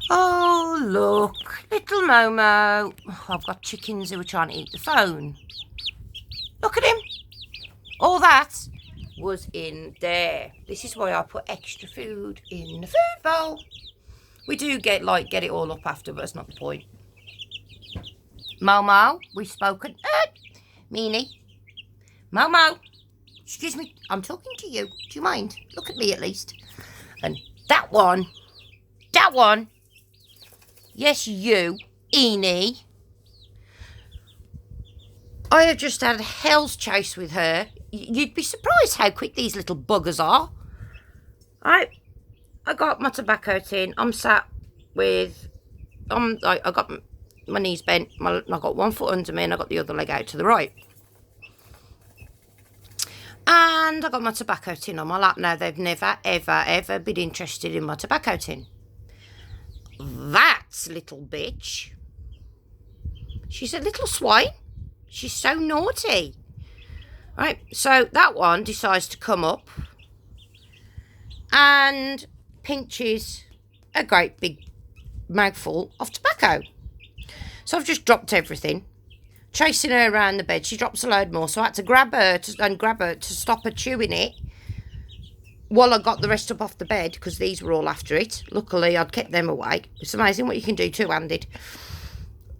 Oh, look, little Momo. Oh, I've got chickens who are trying to eat the phone. Look at him. All that was in there. This is why I put extra food in the food bowl. We do get it all up after, but that's not the point. Momo, we've spoken. Meanie. Momo. Excuse me, I'm talking to you. Do you mind? Look at me at least. And that one. Yes, you, Eenie. I have just had a hell's chase with her. You'd be surprised how quick these little buggers are. I got my tobacco tin. I'm sat with... I got my knees bent. I got one foot under me and I got the other leg out to the right. And I got my tobacco tin on my lap. Now, they've never, ever, ever been interested in my tobacco tin. That little bitch, she's a little swine. She's so naughty. Right, so that one decides to come up and pinches a great big mouthful of tobacco. So I've just dropped everything, chasing her around the bed. She drops a load more, so I had to grab her to stop her chewing it while I got the rest up off the bed, because these were all after it. Luckily, I'd kept them away. It's amazing what you can do two-handed.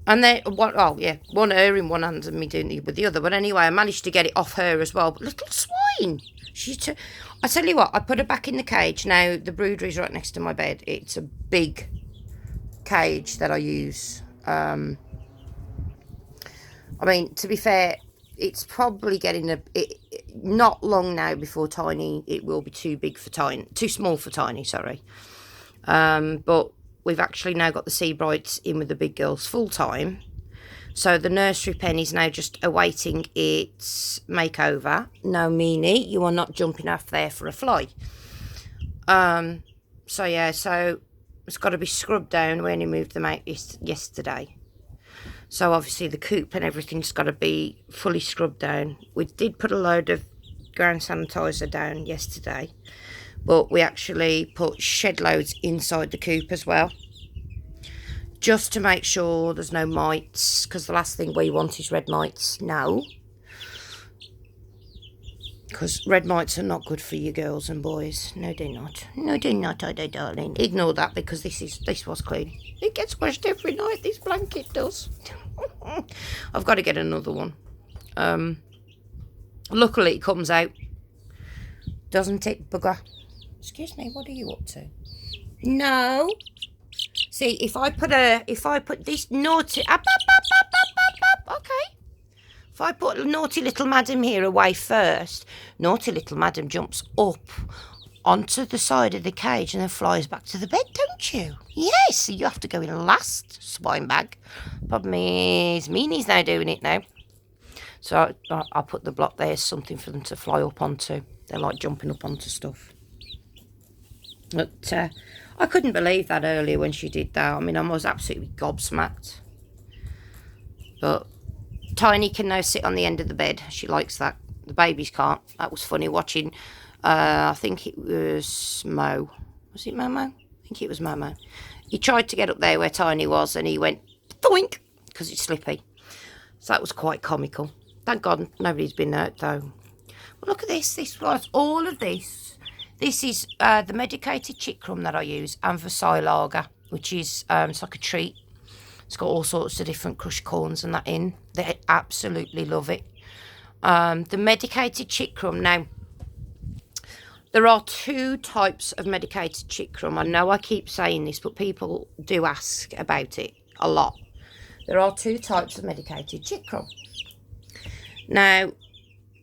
And then, one her in one hand and me doing it with the other. But anyway, I managed to get it off her as well. But little swine. I tell you what, I put her back in the cage. Now, the broodery's right next to my bed. It's a big cage that I use. I mean, to be fair, it's probably getting not long now before Tiny. It will be too small for Tiny. Sorry, but we've actually now got the Seabrights in with the big girls full time. So the nursery pen is now just awaiting its makeover. No, Meanie, you are not jumping off there for a fly. So yeah, so it's got to be scrubbed down. We only moved them out yesterday. So obviously the coop and everything's got to be fully scrubbed down. We did put a load of ground sanitizer down yesterday, but we actually put shed loads inside the coop as well, just to make sure there's no mites, because the last thing we want is red mites. No, because red mites are not good for you girls and boys. No, they're not. No, they're not, are they, darling? Ignore that, because this was clean. It gets washed every night, this blanket does. I've got to get another one. Luckily it comes out, doesn't it, bugger? Excuse me, what are you up to? No. See, if I put this naughty... Okay. If I put naughty little madam here away first, naughty little madam jumps up onto the side of the cage and then flies back to the bed, don't you? Yes, so you have to go in last, swine bag. Problem is, Meanie's now doing it now. So I'll put the block there as something for them to fly up onto. They like jumping up onto stuff. But I couldn't believe that earlier when she did that. I mean, I was absolutely gobsmacked. But Tiny can now sit on the end of the bed. She likes that. The babies can't. That was funny watching. I think it was Mo. Was it Momo? I think it was Momo. He tried to get up there where Tiny was and he went doink because it's slippy. So that was quite comical. Thank God nobody's been hurt though. Well, look at this. This was all of this. This is the medicated chick crumb that I use, and Versailles lager, which is it's like a treat. It's got all sorts of different crushed corns and that in. They absolutely love it. The medicated chick crumb. Now, there are two types of medicated chick crumb. I know I keep saying this, but people do ask about it a lot. There are two types of medicated chick crumb. Now,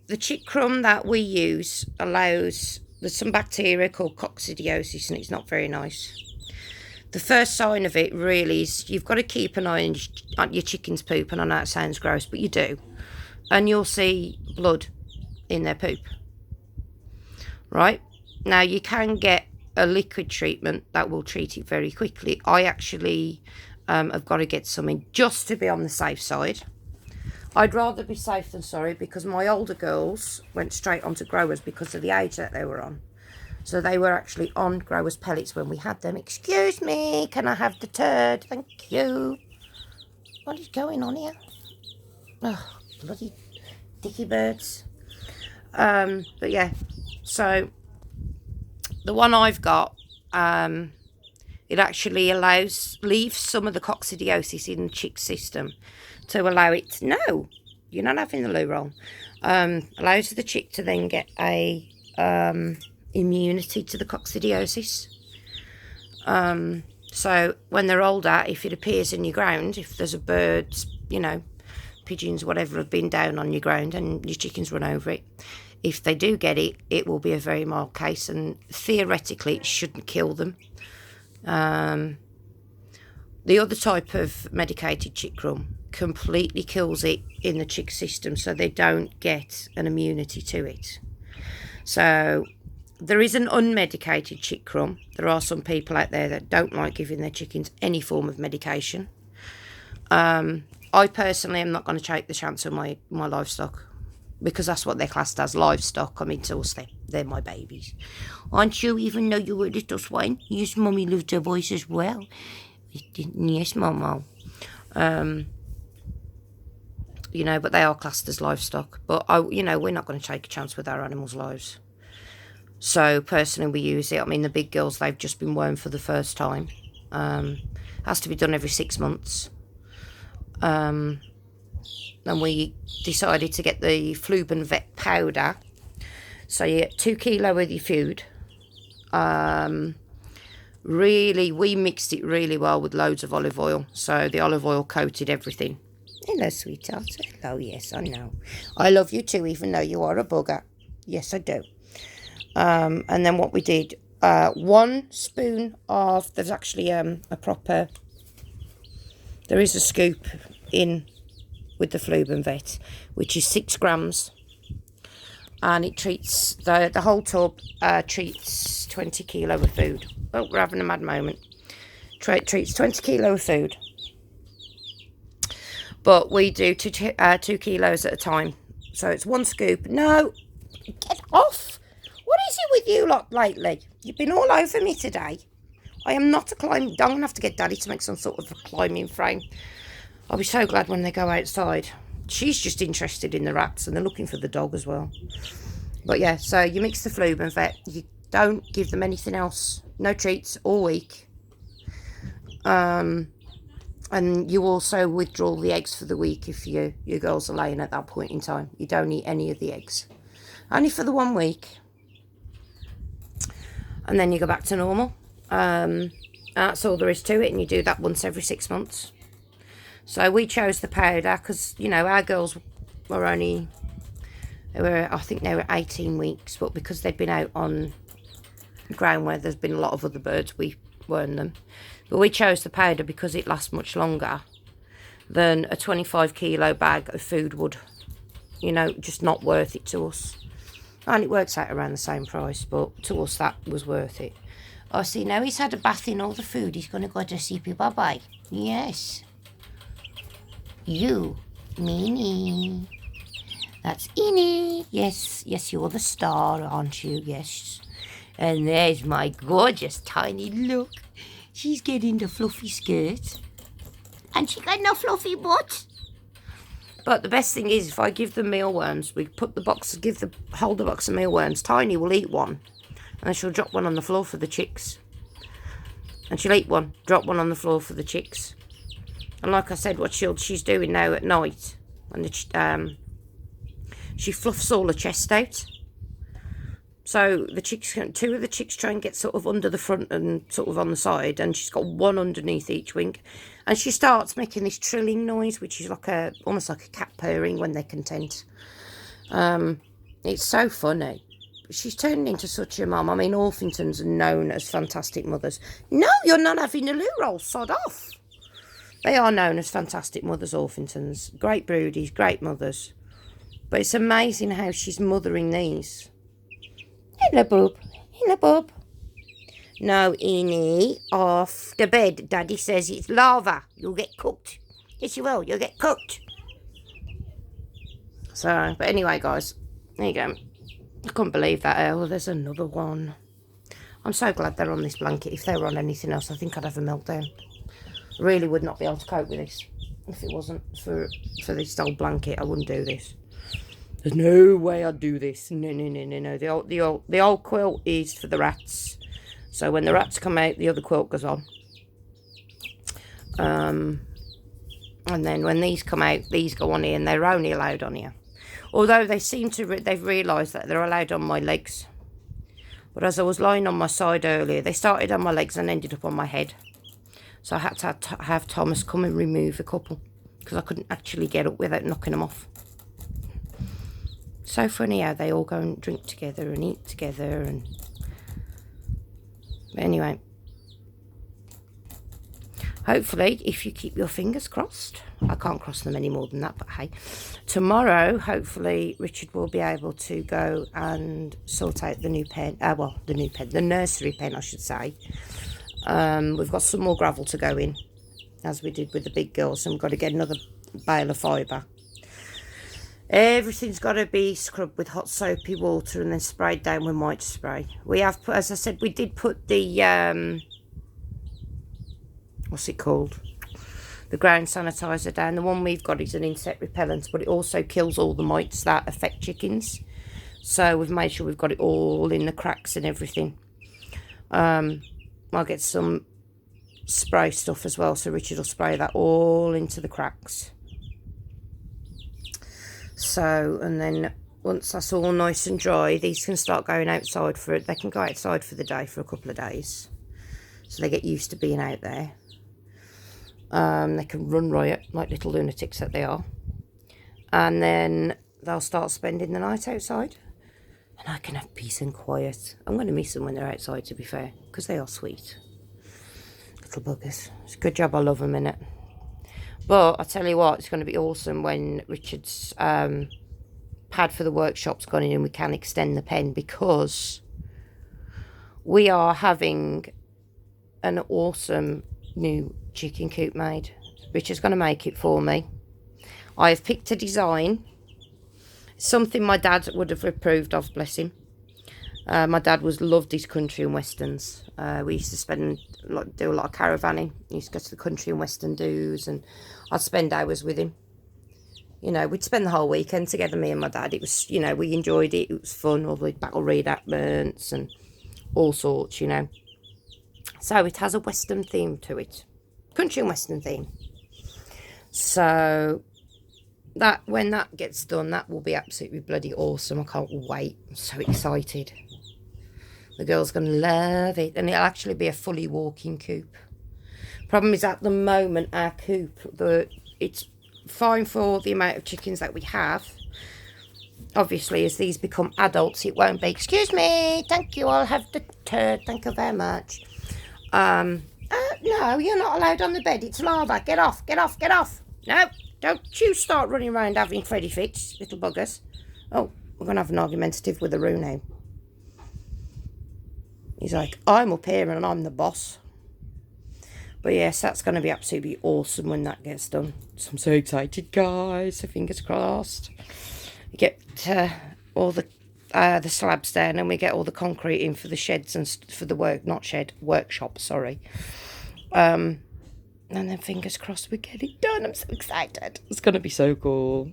the chick crumb that we use allows... There's some bacteria called coccidiosis, and it's not very nice. The first sign of it really is you've got to keep an eye on your chicken's poop, and I know it sounds gross, but you do. And you'll see blood in their poop. Right? Now, you can get a liquid treatment that will treat it very quickly. I actually have got to get something just to be on the safe side. I'd rather be safe than sorry, because my older girls went straight onto growers because of the age that they were on. So they were actually on growers' pellets when we had them. Excuse me, can I have the turd? Thank you. What is going on here? Oh, bloody dicky birds. But yeah, so the one I've got, it actually leaves some of the coccidiosis in the chick system to allow it, no, you're not having the loo roll, allows the chick to then get a immunity to the coccidiosis. So when they're older, if it appears in your ground, if there's a bird, you know, pigeons, whatever, have been down on your ground and your chickens run over it, if they do get it, it will be a very mild case, and theoretically it shouldn't kill them. The other type of medicated chick crumb completely kills it in the chick system, so they don't get an immunity to it. So there is an unmedicated chick crumb. There are some people out there that don't like giving their chickens any form of medication. I personally am not going to take the chance on my livestock, because that's what they're classed as, livestock. I mean, to us, they're my babies. Aren't you, even though you were a little swine? Yes, Mummy loved her voice as well. Yes, Mama. You know, but they are classed as livestock. But, you know, we're not going to take a chance with our animals' lives. So, personally, we use it. I mean, the big girls, they've just been wormed for the first time. Has to be done every 6 months. And we decided to get the Fluben Vet powder. So you get 2 kilo of your food. Really, we mixed it really well with loads of olive oil. So the olive oil coated everything. Hello, sweetheart. Hello, yes, I know. I love you too, even though you are a bugger. Yes, I do. And then what we did, 1 spoon of, there's actually a proper, there is a scoop in with the Fluben Vet, which is 6 grams, and it treats, the whole tub treats 20 kilo of food. Oh, we're having a mad moment. Treats 20 kilo of food, but we do 2 kilos at a time. So it's 1 scoop. No, get off. What is it with you lot lately? You've been all over me today. I am not a climbing. I'm going to have to get Daddy to make some sort of a climbing frame. I'll be so glad when they go outside. She's just interested in the rats, and they're looking for the dog as well. But yeah, so you mix the Fluben Vet. You don't give them anything else. No treats all week. And you also withdraw the eggs for the week if your girls are laying at that point in time. You don't eat any of the eggs. Only for the 1 week. And then you go back to normal. That's all there is to it, and you do that once every 6 months. So we chose the powder because, you know, our girls were only, I think they were 18 weeks, but because they'd been out on ground where there's been a lot of other birds, we weren't them. But we chose the powder because it lasts much longer than a 25 kilo bag of food would. You know, just not worth it to us. And it works out around the same price, but to us that was worth it. Oh, see, now he's had a bath in all the food. He's going to go to sleepy bye-bye. Yes. You, Minnie. That's Innie. Yes, yes, you're the star, aren't you? Yes. And there's my gorgeous tiny look. She's getting the fluffy skirt. And she got no fluffy butt. But the best thing is, if I give them mealworms, we put the box, hold the box of mealworms. Tiny will eat one, and then she'll drop one on the floor for the chicks. And she'll eat one, drop one on the floor for the chicks. And like I said, what she's doing now at night, and she fluffs all her chest out. So the chicks, 2 of the chicks try and get sort of under the front and sort of on the side, and she's got one underneath each wing. And she starts making this trilling noise, which is like almost like a cat purring when they're content. It's so funny. She's turned into such a mum. I mean, Orphingtons are known as fantastic mothers. No, you're not having a loo roll, sod off. They are known as fantastic mothers, Orphingtons. Great broodies, great mothers. But it's amazing how she's mothering these. Hello, boob. Hello, boob. No, Innie, off the bed. Daddy says it's lava. You'll get cooked. Yes, you will. You'll get cooked. So, but anyway, guys, there you go. I couldn't believe that. Oh, there's another one. I'm so glad they're on this blanket. If they were on anything else, I think I'd have a meltdown. I really would not be able to cope with this. If it wasn't for this old blanket, I wouldn't do this. There's no way I'd do this. No, no, no, no, no. The old quilt is for the rats. So when the rats come out, the other quilt goes on. And then when these come out, these go on here, and they're only allowed on here. Although they seem to, they've realised that they're allowed on my legs. But as I was lying on my side earlier, they started on my legs and ended up on my head. So I had to have Thomas come and remove a couple, because I couldn't actually get up without knocking them off. So funny how they all go and drink together and eat together. And but anyway, hopefully, if you keep your fingers crossed, I can't cross them any more than that, but hey, tomorrow, hopefully, Richard will be able to go and sort out the new pen. Well, the nursery pen, I should say. We've got some more gravel to go in, as we did with the big girls, and we've got to get another bale of fibre. Everything's got to be scrubbed with hot soapy water and then sprayed down with white spray. We have put, as I said, we did put the, what's it called? The ground sanitizer down. The one we've got is an insect repellent, but it also kills all the mites that affect chickens. So we've made sure we've got it all in the cracks and everything. I'll get some spray stuff as well, so Richard will spray that all into the cracks. So, and then once that's all nice and dry, these can start going outside for it. They can go outside for the day for a couple of days, so they get used to being out there. They can run riot like little lunatics that they are, and then they'll start spending the night outside, and I can have peace and quiet. I'm going to miss them when they're outside, to be fair, because they are sweet little buggers. It's a good job I love them, innit? But I tell you what, it's going to be awesome when Richard's pad for the workshop's gone in and we can extend the pen, because we are having an awesome new chicken coop made. Richard's going to make it for me. I have picked a design, something my dad would have approved of, bless him. My dad loved his country and westerns. We used to do a lot of caravanning. He used to go to the country and western do's, and I'd spend hours with him. You know, we'd spend the whole weekend together, me and my dad. It was, you know, we enjoyed it. It was fun, all the battle reenactments and all sorts, you know. So it has a western theme to it. Country and western theme. So that, when that gets done, that will be absolutely bloody awesome. I can't wait. I'm so excited. The girl's going to love it. And it'll actually be a fully walking coop. Problem is, at the moment, our coop, it's fine for the amount of chickens that we have. Obviously, as these become adults, it won't be, excuse me, thank you, I'll have the turd, thank you very much. No, you're not allowed on the bed. It's lava. Get off, get off, get off. No, don't you start running around having Freddy fits, little buggers. Oh, we're going to have an argumentative with Aroo now. He's like, I'm up here and I'm the boss. But yes, that's going to be absolutely awesome when that gets done. So I'm so excited, guys. So fingers crossed. We get all the slabs down, and we get all the concrete in for the sheds and for the workshop, sorry. And then fingers crossed we get it done. I'm so excited. It's going to be so cool.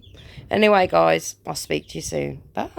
Anyway, guys, I'll speak to you soon. Bye.